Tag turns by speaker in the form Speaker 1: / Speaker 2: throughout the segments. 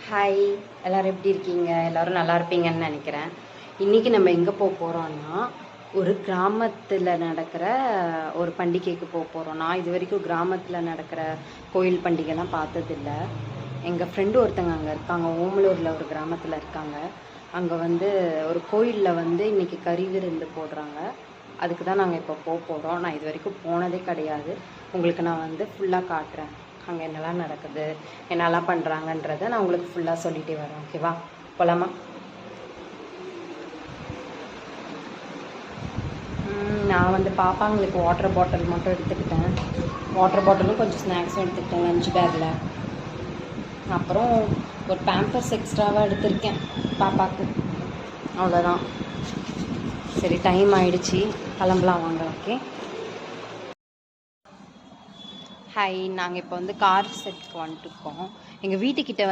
Speaker 1: Hi, எல்லோரும் எப்படி இருக்கீங்க? எல்லோரும் நல்லா இருப்பீங்கன்னு நினைக்கிறேன். இன்றைக்கி நம்ம எங்கே போக போகிறோன்னா, ஒரு கிராமத்தில் நடக்கிற ஒரு பண்டிகைக்கு போக போகிறோம். நான் இது வரைக்கும் கிராமத்தில் நடக்கிற கோயில் பண்டிகைலாம் பார்த்ததில்ல. எங்கள் ஃப்ரெண்டு ஒருத்தங்க அங்கே இருக்காங்க, ஓமலூரில் ஒரு கிராமத்தில் இருக்காங்க. அங்கே ஒரு கோயிலில் இன்றைக்கி கறி விருந்து போடுறாங்க. அதுக்கு தான் நாங்கள் இப்போ போக போகிறோம். நான் இது வரைக்கும் போனதே கிடையாது. உங்களுக்கு நான் ஃபுல்லாக காட்டுறேன். அங்கே என்னெல்லாம் நடக்குது, என்னெல்லாம் பண்ணுறாங்கன்றதை நான் உங்களுக்கு ஃபுல்லாக சொல்லிகிட்டே வரேன். ஓகேவா? போகலாமா? நான் பாப்பாங்களுக்கு வாட்டர் பாட்டில் மட்டும் எடுத்துக்கிட்டேன். வாட்டர் பாட்டிலும் கொஞ்சம் ஸ்நாக்ஸும் எடுத்துக்கிட்டேன் லஞ்ச் பேக்கில். அப்புறம் ஒரு பேம்பர்ஸ் எக்ஸ்ட்ராவாக எடுத்திருக்கேன் பாப்பாவுக்கு. அவ்வளோதான். சரி, டைம் ஆகிடுச்சி, கிளம்பலாம் வாங்க. Okay, hi. நாங்கள் இப்போ கார் செட்டுக்கு வந்துட்டுருக்கோம். எங்கள் வீட்டுக்கிட்ட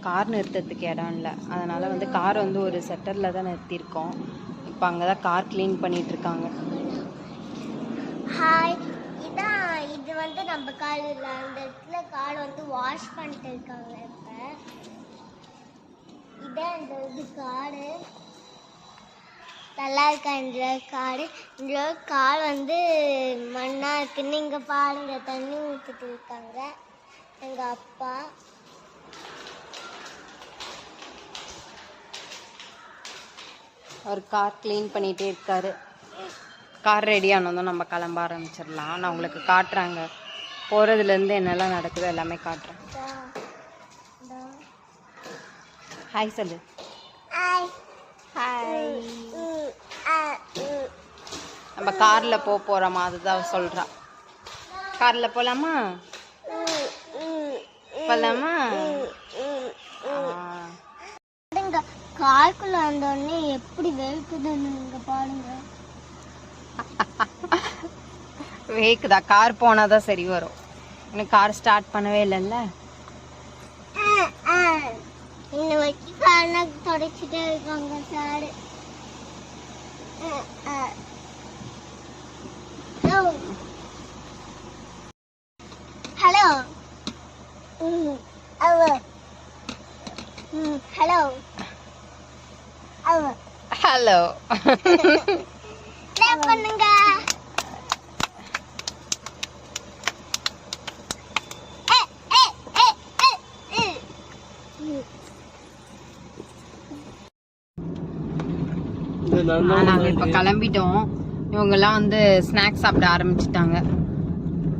Speaker 1: கார் நிறுத்துறதுக்கு இடம் இல்லை. அதனால் கார் ஒரு செட்டரில் தான் நிறுத்தியிருக்கோம். இப்போ அங்கே தான் கார் க்ளீன் பண்ணிகிட்ருக்காங்க.
Speaker 2: ஹாய், இது நம்ம கார் இல்லை, அந்த இடத்துல கார் வாஷ் பண்ணிட்டு இருக்காங்க. இப்போ இதான் இந்த காரு நல்லா இருக்கா? இந்த காடு, இந்த கால் மண்ணா இருக்குன்னு இங்கே பாருங்க, தண்ணி ஊற்றிட்டு இருக்காங்க எங்கள் அப்பா.
Speaker 1: அவர் கார் க்ளீன் பண்ணிகிட்டே இருக்காரு. கார் ரெடி ஆனதும் நம்ம கிளம்ப ஆரம்பிச்சிடலாம். நான் உங்களுக்கு காட்டுறாங்க, போகிறதுலேருந்து என்னெல்லாம் நடக்குதோ எல்லாமே காட்டுறேன். ஹாய் சொல்லு.
Speaker 2: Hi
Speaker 1: hi. நம்ம காரில் போகிறோமா, அதுதான் சொல்கிறா. காரில் போகலாமா? போகலாமா?
Speaker 2: காருக்குள்ள வந்தோடனே எப்படி வேக்குதுன்னு இங்கே பாருங்க.
Speaker 1: வேக்குதா? கார் போனால் தான் சரி வரும். இன்னும் கார் ஸ்டார்ட் பண்ணவே இல்லைல்ல.
Speaker 2: இன்னும் வச்சு காரண தொடச்சிட்டே இருக்காங்க சார். ஹலோ ஹலோ
Speaker 1: ஹலோ
Speaker 2: பண்ணுங்க.
Speaker 1: நாங்கள் இப்போ கிளம்பிட்டோம். இவங்கெல்லாம் ஸ்நாக்ஸ் சாப்பிட ஆரம்பிச்சிட்டாங்க.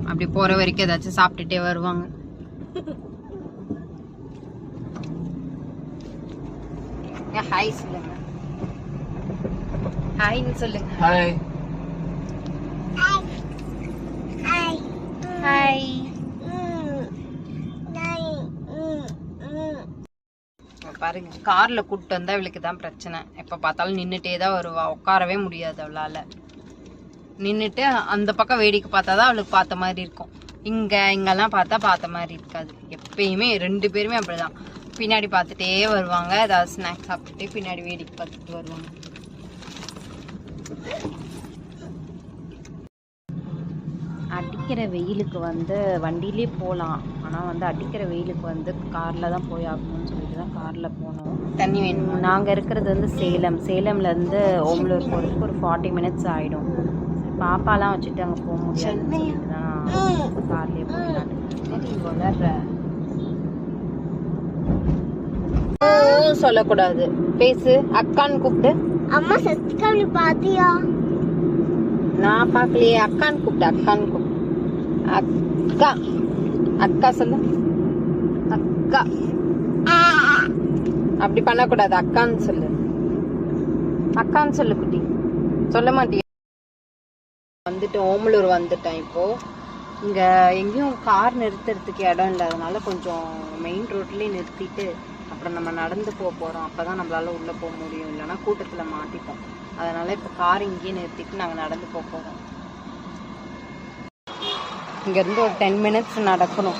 Speaker 1: அப்படி போகிற வரைக்கும் ஏதாச்சும் சாப்பிட்டுட்டே வருவாங்க. ஹாய் சொல்லுங்க. ஹாய்ன்னு சொல்லுங்க.
Speaker 3: Hi
Speaker 2: hi
Speaker 1: hi. பாருங்க, கார்ல கூப்பிட்டு வந்தா இவளுக்கு தான் பிரச்சனை. எப்ப பார்த்தாலும் நின்றுட்டே தான் வருவா. உட்காரவே முடியாது அவளால. நின்றுட்டு அந்த பக்கம் வேடிக்கை பார்த்தாதான் அவளுக்கு பார்த்த மாதிரி இருக்கும். இங்கெல்லாம் பார்த்த மாதிரி இருக்காது. எப்பயுமே 2 பேருமே அப்படிதான். பின்னாடி பார்த்துட்டே வருவாங்க, ஏதாவது ஸ்நாக்ஸ் சாப்பிட்டுட்டு பின்னாடி வேடிக்கை பார்த்துட்டு வருவாங்க. அடிக்கிற வெயிலுக்கு வண்டியிலே போகலாம். ஆனால் அடிக்கிற வெயிலுக்கு காரில் தான் போய் ஆகணும்னு சொல்லிட்டு தான் காரில் போனோம். தண்ணி வேணும். நாங்கள் இருக்கிறது சேலம்லேருந்து ஓமலூர் போகிறதுக்கு ஒரு 40 மினிட்ஸ் ஆகிடும். பாப்பாலாம் வச்சுட்டு அங்கே போக முடியாதுன்னு சொல்லிட்டு தான் கார்லேயே போயிடலான்னு. சரி, வளர்ற சொல்லக்கூடாது, பேசு. அக்கான்னு கூப்பிட்டு.
Speaker 2: அம்மா சஸ்திகாவளி பாத்தியா?
Speaker 1: நான் பார்க்கலையே. அக்கான்னு கூப்பிட்டு. அக்கான்னு கூப்பிட்டு. அக்கா அக்கா சொல்லு. அக்கா. அப்படி பண்ணக்கூடாது, அக்கான்னு சொல்லு. அக்கான்னு சொல்லு குட்டி. சொல்ல மாட்டியா? ஓமலூர் வந்துட்டேன். இப்போ இங்க எங்கேயும் கார் நிறுத்துறதுக்கு இடம் இல்லாதனால கொஞ்சம் மெயின் ரோட்லயே நிறுத்திட்டு அப்புறம் நம்ம நடந்து போறோம். அப்பதான் நம்மளால உள்ள போக முடியும், இல்லைன்னா கூட்டத்துல மாட்டிப்போம். அதனால இப்போ கார் இங்கேயே நிறுத்திட்டு நாங்கள் நடந்து போகிறோம். இங்கேருந்து ஒரு 10 மினிட்ஸ் நடக்கணும்.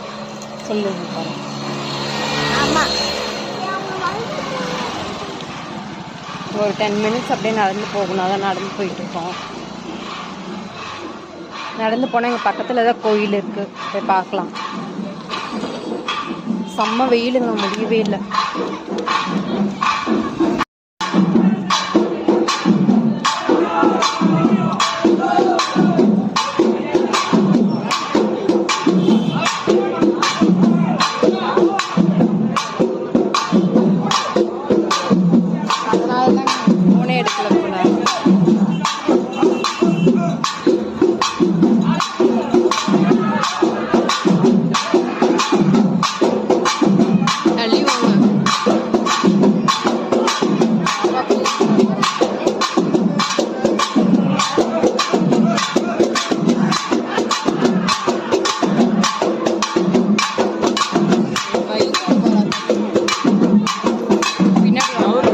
Speaker 1: சொல்லுங்க பாருங்க. ஒரு 10 மினிட்ஸ் அப்படியே நடந்து போகணும். அதான் நடந்து போயிட்டுருக்கோம். நடந்து போனால் எங்கள் பக்கத்தில் தான் கோயில் இருக்குது, போய் பார்க்கலாம். செம்ம வெயிலுங்க, முடியவே இல்லை. அதனால தான் ஃபோனே எடுக்கல போல. தள்ளி வாங்க. பின்னாடி வாங்க.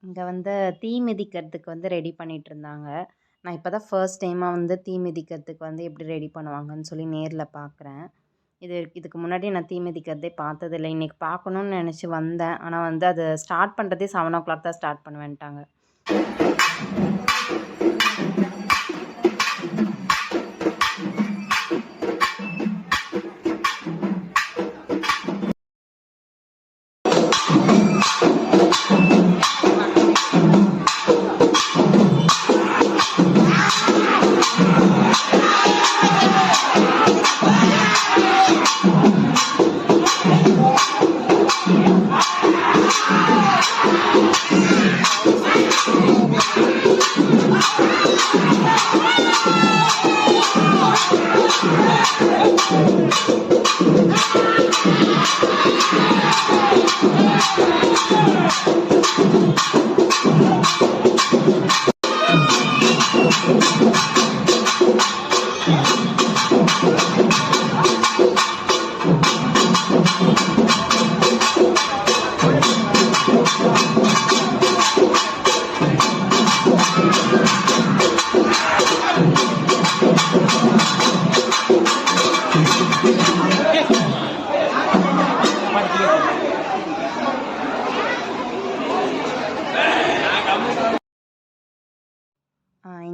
Speaker 1: இங்கே வந்து தீ மிதிக்கிறதுக்கு வந்து ரெடி பண்ணிட்டு இருந்தாங்க. நான் இப்போ தான் ஃபர்ஸ்ட் டைமாக வந்து தீ மிதிக்கிறதுக்கு வந்து எப்படி ரெடி பண்ணுவாங்கன்னு சொல்லி நேரில் பார்க்குறேன். இதுக்கு முன்னாடி நான் தீ மிதிக்கிறதே பார்த்ததில்ல. இன்றைக்கி பார்க்கணுன்னு நினச்சி வந்தேன். ஆனால் வந்து அது ஸ்டார்ட் பண்ணுறதே 7 o'clock தான் ஸ்டார்ட் பண்ணுவேன்ட்டாங்க.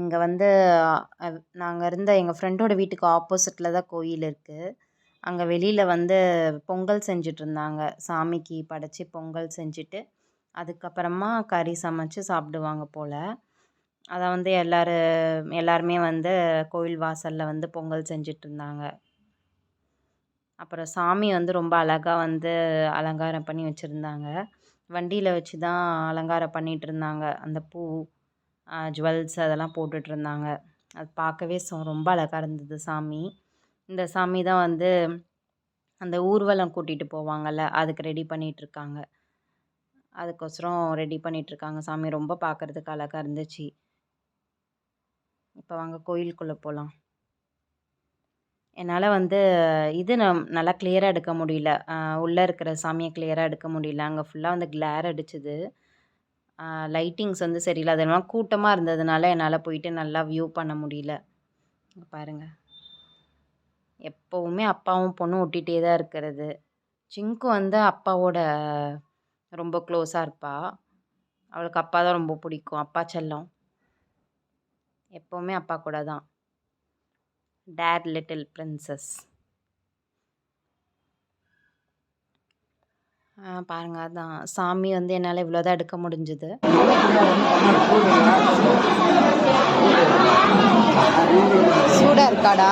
Speaker 1: இங்கே வந்து நாங்கள் இருந்த எங்கள் ஃப்ரெண்டோட வீட்டுக்கு ஆப்போசிட்டில் தான் கோயில் இருக்குது. அங்கே வெளியில் வந்து பொங்கல் செஞ்சிட்ருந்தாங்க. சாமிக்கு படைச்சி பொங்கல் செஞ்சுட்டு அதுக்கப்புறமா கறி சமைச்சு சாப்பிடுவாங்க போல். அதை வந்து எல்லாருமே வந்து கோயில் வாசலில் வந்து பொங்கல் செஞ்சிட்ருந்தாங்க. அப்புறம் சாமி வந்து ரொம்ப அழகாக வந்து அலங்காரம் பண்ணி வச்சுருந்தாங்க. வண்டியில் வச்சு தான் அலங்காரம் பண்ணிகிட்டு இருந்தாங்க. அந்த பூ ஜுவல்ஸ் அதெல்லாம் போட்டுட்ருந்தாங்க. அது பார்க்கவே ரொம்ப அழகாக இருந்தது சாமி. இந்த சாமி தான் வந்து அந்த ஊர்வலம் கூட்டிகிட்டு போவாங்கள்ல, அதுக்கு ரெடி பண்ணிகிட்ருக்காங்க. அதுக்கோசரம் ரெடி பண்ணிகிட்ருக்காங்க சாமி. ரொம்ப பார்க்குறதுக்கு அழகாக இருந்துச்சு. இப்போ வாங்க கோயிலுக்குள்ளே போகலாம். என்னால் வந்து நல்லா கிளியராக எடுக்க முடியல. உள்ளே இருக்கிற சாமியை கிளியராக எடுக்க முடியல. அங்கே ஃபுல்லாக வந்து கிளேர் அடிச்சுது. லைட்டிங்ஸ் வந்து சரியில்லை. அது என்னமோ கூட்டமாக இருந்ததுனால என்னால் போயிட்டு நல்லா வியூ பண்ண முடியல. இங்கே பாருங்கள், எப்போவுமே அப்பாவும் பொண்ணும் ஒட்டிகிட்டே தான் இருக்கிறது. சிங்கு வந்து அப்பாவோட ரொம்ப க்ளோஸாக இருப்பா. அவளுக்கு அப்பா தான் ரொம்ப பிடிக்கும். அப்பா செல்லம். எப்போவுமே அப்பா கூட தான். Dad little princess. பாருங்க அதான் சாமி வந்து என்னால் இவ்வளோதான் எடுக்க முடிஞ்சுது. சூடாக இருக்காடா?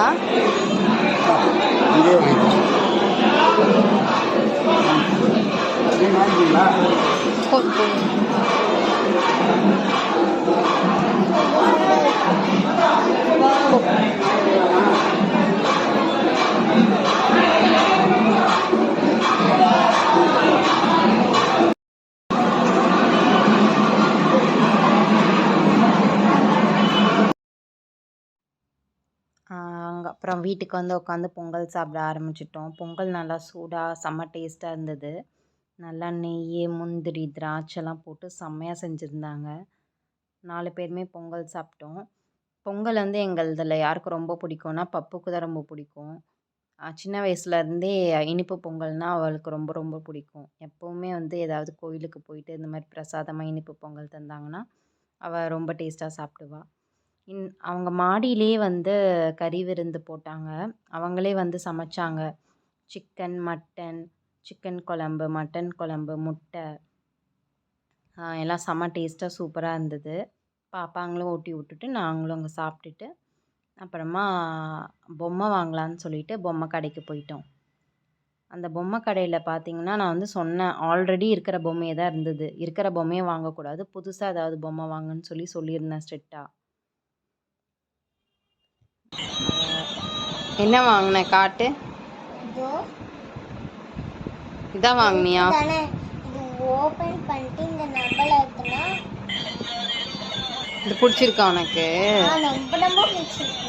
Speaker 1: அப்புறம் வீட்டுக்கு வந்து உட்காந்து பொங்கல் சாப்பிட ஆரம்பிச்சிட்டோம். பொங்கல் நல்லா சூடாக செம்ம டேஸ்ட்டாக இருந்தது. நல்லா நெய், முந்திரி, திராட்சைலாம் போட்டு செம்மையாக செஞ்சுருந்தாங்க. 4 பேருமே பொங்கல் சாப்பிட்டோம். பொங்கல் வந்து எங்களதில் யாருக்கு ரொம்ப பிடிக்கும்னா பப்புக்கு தான் ரொம்ப பிடிக்கும். சின்ன வயசுலேருந்தே இனிப்பு பொங்கல்னால் அவளுக்கு ரொம்ப ரொம்ப பிடிக்கும். எப்போவுமே வந்து ஏதாவது கோயிலுக்கு போயிட்டு இந்த மாதிரி பிரசாதமாக இனிப்பு பொங்கல் தந்தாங்கன்னா அவள் ரொம்ப டேஸ்ட்டாக சாப்பிடுவா. அவங்க மாடியிலேயே வந்து கறி விருந்து போட்டாங்க. அவங்களே வந்து சமைச்சாங்க. சிக்கன், மட்டன், சிக்கன் குழம்பு, மட்டன் குழம்பு, முட்டை எல்லாம் செம்ம டேஸ்ட்டாக சூப்பராக இருந்தது. பாப்பாங்களும் ஊட்டி விட்டுட்டு நாங்களும் அங்கே சாப்பிட்டுட்டு அப்புறமா பொம்மை வாங்கலான்னு சொல்லிட்டு பொம்மை கடைக்கு போயிட்டோம். அந்த பொம்மை கடையில் பார்த்தீங்கன்னா நான் வந்து சொன்னேன், ஆல்ரெடி இருக்கிற பொம்மையே தான் இருந்தது. இருக்கிற பொம்மையை வாங்கக்கூடாது, புதுசாக ஏதாவது பொம்மை வாங்கன்னு சொல்லியிருந்தேன் ஸ்ட்ரிக்டாக. என்ன வாங்கின காட்டு? இதான் வாங்கினியா?
Speaker 2: ஓபன் பண்ணிட்டு இந்த நம்பர் எடுத்தனா
Speaker 1: இது பிடிச்சிருக்கா உனக்கு?
Speaker 2: ரொம்ப பிடிச்சிருக்கு.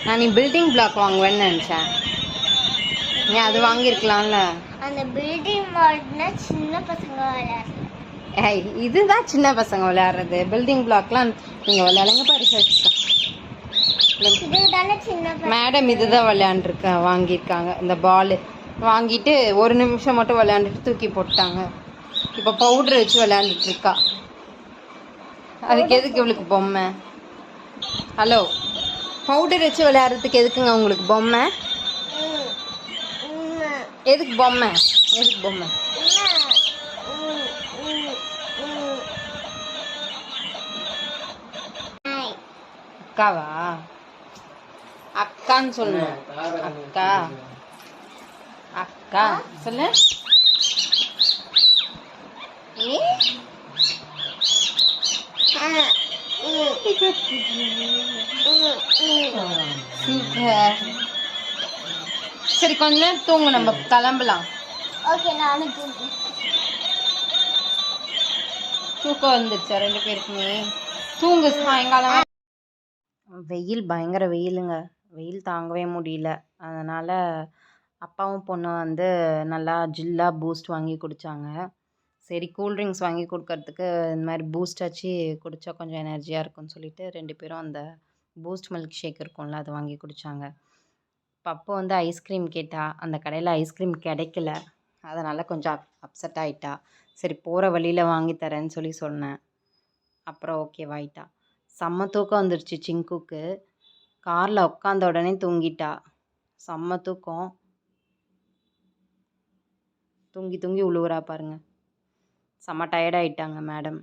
Speaker 1: நான் நீ பில்டிங் பிளாக் வாங்குவேன்னு நினச்சேன். நீ அது வாங்கியிருக்கலாம்ல.
Speaker 2: அந்த பில்டிங் பிளாக்னா சின்ன பசங்க விளையாடுறது.
Speaker 1: ஏய், இதுதான் சின்ன பசங்க விளையாடுறது. பில்டிங் பிளாக்லாம் நீங்கள் விளையாடுங்க பாரு. மேடம் இதுதான் வாங்கியிருக்காங்க. இந்த பால் வாங்கிட்டு 1 நிமிஷம் மட்டும் விளையாண்டுட்டு தூக்கி போட்டாங்க. இப்போ பவுட்ரு வச்சு விளையாண்டுட்டு இருக்கா. அதுக்கு எதுக்கு இவளுக்கு பொம்மை? ஹலோ, பவுடர் வச்சு விளையாடுறதுக்கு எதுக்குங்க உங்களுக்கு பொம்மை? எதுக்கு பொம்மை? எதுக்கு பொம்மை? அக்காவா? அக்கான்னு சொல்லணும். அக்கா அக்கா சொல்லு. சரி, கொஞ்ச நேரம் தூங்கு, நம்ம கிளம்பலாம். தூக்கம் வந்துருச்சா 2 பேருக்குமே? தூங்கு, சாயங்காலம். வெயில் பயங்கர வெயிலுங்க. வெயில் தாங்கவே முடியல. அதனால் அப்பாவும் பொண்ணும் வந்து நல்லா ஜில்லாக பூஸ்ட் வாங்கி குடித்தாங்க. சரி, கூல்ட்ரிங்க்ஸ் வாங்கி கொடுக்கறதுக்கு இந்த மாதிரி பூஸ்ட் ஆச்சு குடித்தா கொஞ்சம் எனர்ஜியாக இருக்கும்னு சொல்லிட்டு 2 பேரும் அந்த பூஸ்ட் மில்க் ஷேக் இருக்கும்ல அதை வாங்கி குடித்தாங்க. பப்பு வந்து ஐஸ்கிரீம் கேட்டா. அந்த கடையில் ஐஸ்கிரீம் கிடைக்கல. அதனால் கொஞ்சம் அப்செட் ஆகிட்டா. சரி, போகிற வழியில் வாங்கி தரேன்னு சொன்னேன். அப்புறம் ஓகேவாயிட்டா. செம்ம தூக்கம் வந்துடுச்சு சிங்குக்கு. காரில் உட்காந்த உடனே தூங்கிட்டா. செம்ம தூக்கம். தூங்கி தூங்கி உழுவுறா பாருங்க. செம்ம டயர்டாயிட்டாங்க மேடம்.